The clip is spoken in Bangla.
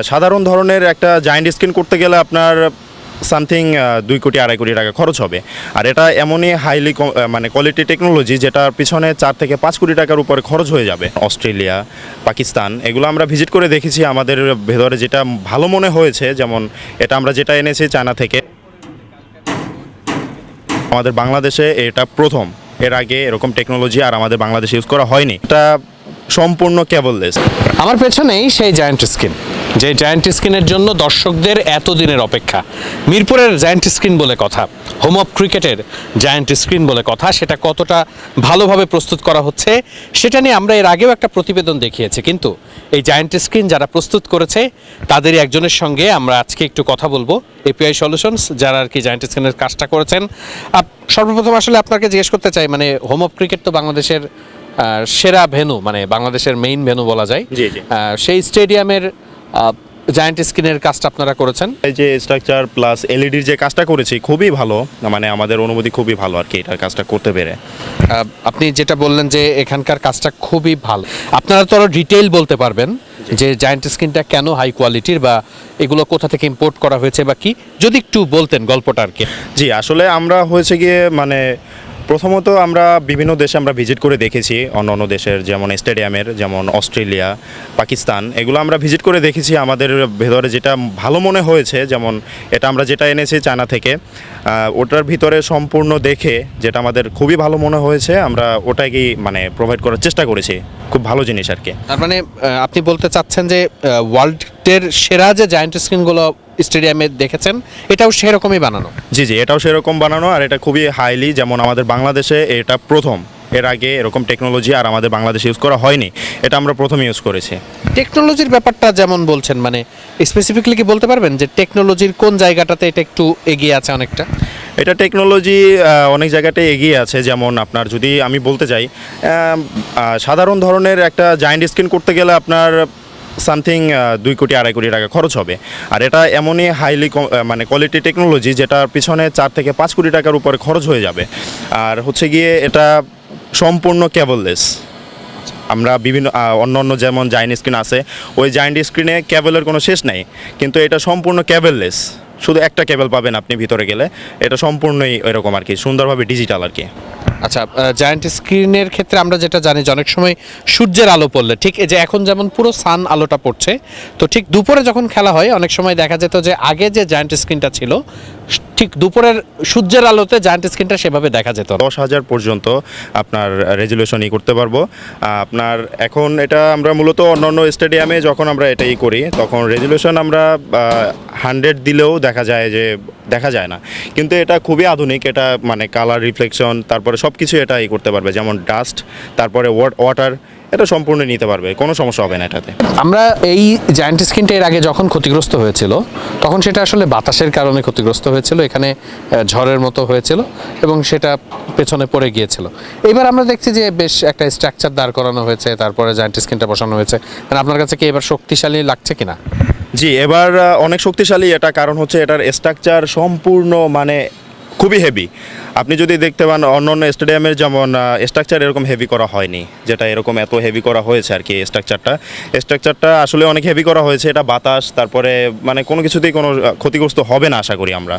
সাধারণ ধরনের একটা জায়ান্ট স্ক্রিন করতে গেলে আপনার সামথিং 2 কোটি 2.5 কোটি টাকা খরচ হবে। আর এটা এমনই হাইলি মানে কোয়ালিটি টেকনোলজি যেটার পিছনে 4 থেকে 5 কোটি টাকার উপরে খরচ হয়ে যাবে। অস্ট্রেলিয়া, পাকিস্তান এগুলো আমরা ভিজিট করে দেখেছি, আমাদের ভেতরে যেটা ভালো মনে হয়েছে, যেমন এটা আমরা যেটা এনেছি চায়না থেকে, আমাদের বাংলাদেশে এটা প্রথম। এর আগে এরকম টেকনোলজি আর আমাদের বাংলাদেশে ইউজ করা হয়নি। এটা সম্পূর্ণ কেবললেস। আমার পেছনেই সেই জায়ান্ট স্ক্রিন, যে জায়ান্ট স্ক্রিনের জন্য দর্শকদের এতদিনের অপেক্ষা। মিরপুরের জায়ান্ট স্ক্রিন বলে কথা, হোম অফ ক্রিকেটের জায়ান্ট স্ক্রিন বলে কথা, সেটা কতটা ভালোভাবে প্রস্তুত করা হচ্ছে সেটা নিয়ে আমরা এর আগেও একটা প্রতিবেদন দেখিয়েছি। কিন্তু এই জায়ান্ট স্ক্রিন যারা প্রস্তুত করেছে তাদেরই একজনের সঙ্গে আমরা আজকে একটু কথা বলবো। এপিআই সলিউশনস যারা আর কি জায়ান্ট স্ক্রিনের কাজটা করেছেন। সর্বপ্রথম আসলে আপনাকে জিজ্ঞেস করতে চাই, মানে হোম অফ ক্রিকেট তো বাংলাদেশের সেরা ভেন্যু, মানে বাংলাদেশের মেইন ভেন্যু বলা যায়। জি জি। সেই স্টেডিয়ামের জায়ান্ট স্ক্রিনের কাজটা আপনারা করেছেন। এই যে স্ট্রাকচার প্লাস এলইডির যে কাজটা করেছি খুবই ভালো, মানে আমাদের অনুভূতি খুবই ভালো আর কি এটার কাজটা করতে পেরে। আপনি যেটা বললেন যে এখানকার কাজটা খুবই ভালো, আপনারা তো আরো ডিটেইল বলতে পারবেন যে জায়ান্ট স্ক্রিনটা কেন হাই কোয়ালিটির, বা এগুলো কোথা থেকে ইম্পোর্ট করা হয়েছে বা কি, যদি একটু বলতেন গল্পটা আর কি। জি, আসলে আমরা হয়েছে গিয়ে মানে প্রথমত আমরা বিভিন্ন দেশে আমরা ভিজিট করে দেখেছি, অন্য অন্য দেশের যেমন স্টেডিয়ামের, যেমন অস্ট্রেলিয়া, পাকিস্তান এগুলো আমরা ভিজিট করে দেখেছি। আমাদের ভেতরে যেটা ভালো মনে হয়েছে, যেমন এটা আমরা যেটা এনেছি চায়না থেকে, ওটার ভিতরে সম্পূর্ণ দেখে যেটা আমাদের খুবই ভালো মনে হয়েছে, আমরা ওটাকেই মানে প্রোভাইড করার চেষ্টা করেছি। খুব ভালো জিনিস আর কি। তার মানে আপনি বলতে চাচ্ছেন যে ওয়ার্ল্ডের সেরা যে জায়ান্ট স্ক্রিনগুলো স্টেডিয়ামে দেখেছেন এটাও সেরকমই বানানো? জি জি, এটাও সেরকম বানানো, আর এটা খুবই হাইলি, যেমন আমাদের বাংলাদেশে এটা প্রথম। এর আগে এরকম টেকনোলজি আর আমাদের বাংলাদেশে ইউজ করা হয়নি, এটা আমরা প্রথম ইউজ করেছি। টেকনোলজির ব্যাপারটা যেমন বলছেন, মানে স্পেসিফিকলি কি বলতে পারবেন যে টেকনোলজির কোন জায়গাটাতে এটা একটু এগিয়ে আছে অনেকটা? এটা টেকনোলজি অনেক জায়গাতে এগিয়ে আছে। যেমন আপনার যদি আমি বলতে চাই, সাধারণ ধরনের একটা জায়ান্ট স্ক্রিন করতে গেলে আপনার সামথিং 2 কোটি 2.5 কোটি টাকা খরচ হবে। আর এটা এমনই হাইলি মানে কোয়ালিটি টেকনোলজি যেটার পিছনে 4 থেকে 5 কোটি টাকার উপরে খরচ হয়ে যাবে। আর হচ্ছে গিয়ে এটা সম্পূর্ণ কেবললেস। আমরা বিভিন্ন অন্য যেমন জায়ান্ট স্ক্রিন আছে, ওই জায়ান্ট স্ক্রিনে কেবলের কোনো শেষ নেই, কিন্তু এটা সম্পূর্ণ কেবললেস। শুধু একটা কেবল পাবেন আপনি ভিতরে গেলে, এটা সম্পূর্ণই এরকম আর কি, সুন্দরভাবে ডিজিটাল আর কি। আচ্ছা, জায়ান্ট স্ক্রিনের ক্ষেত্রে আমরা যেটা জানি যে অনেক সময় সূর্যের আলো পড়লে, ঠিক এই যে এখন যেমন পুরো সান আলোটা পড়ছে, তো ঠিক দুপুরে যখন খেলা হয় অনেক সময় দেখা যেত যে আগে যে জায়ান্ট স্ক্রিনটা ছিল ঠিক দুপুরের সূর্যের আলোতে জায়ান্ট স্ক্রিনটা সেভাবে দেখা যেত। 10,000 পর্যন্ত আপনার রেজুলেশনই করতে পারবো। আপনার এখন এটা আমরা মূলত অন্য স্টেডিয়ামে যখন আমরা এটাই করি তখন রেজুলেশন আমরা 100 দিলেও দেখা যায় না, কিন্তু এটা খুবই আধুনিক। এটা মানে কালার রিফ্লেকশন, তারপরে সব কিছু এটাই করতে পারবে, যেমন ডাস্ট, তারপরে ওয়াটার, এটা সম্পূর্ণ নিতে পারবে, কোনো সমস্যা হবে না এটাতে। আমরা এই জায়ান্ট স্ক্রিনটা এর আগে যখন ক্ষতিগ্রস্ত হয়েছিল তখন সেটা আসলে বাতাসের কারণে ক্ষতিগ্রস্ত হয়েছিল, এখানে ঝড়ের মতো হয়েছিল এবং সেটা পেছনে পড়ে গিয়েছিল। এবার আমরা দেখছি যে বেশ একটা স্ট্রাকচার দাঁড় করানো হয়েছে, তারপরে জায়ান্ট স্ক্রিনটা বসানো হয়েছে। মানে আপনার কাছে কি এবার শক্তিশালী লাগছে কিনা? জি, এবার অনেক শক্তিশালী এটা, কারণ হচ্ছে এটার স্ট্রাকচার সম্পূর্ণ মানে খুবই হেভি। আপনি যদি দেখতে পান অন্য স্টেডিয়ামের যেমন স্ট্রাকচার এরকম হেভি করা হয়নি, যেটা এরকম এত হেভি করা হয়েছে আর কি। স্ট্রাকচারটা আসলে অনেক হেভি করা হয়েছে। এটা বাতাস তারপরে মানে কোনো কিছুতেই কোনো ক্ষতিগ্রস্ত হবে না আশা করি আমরা।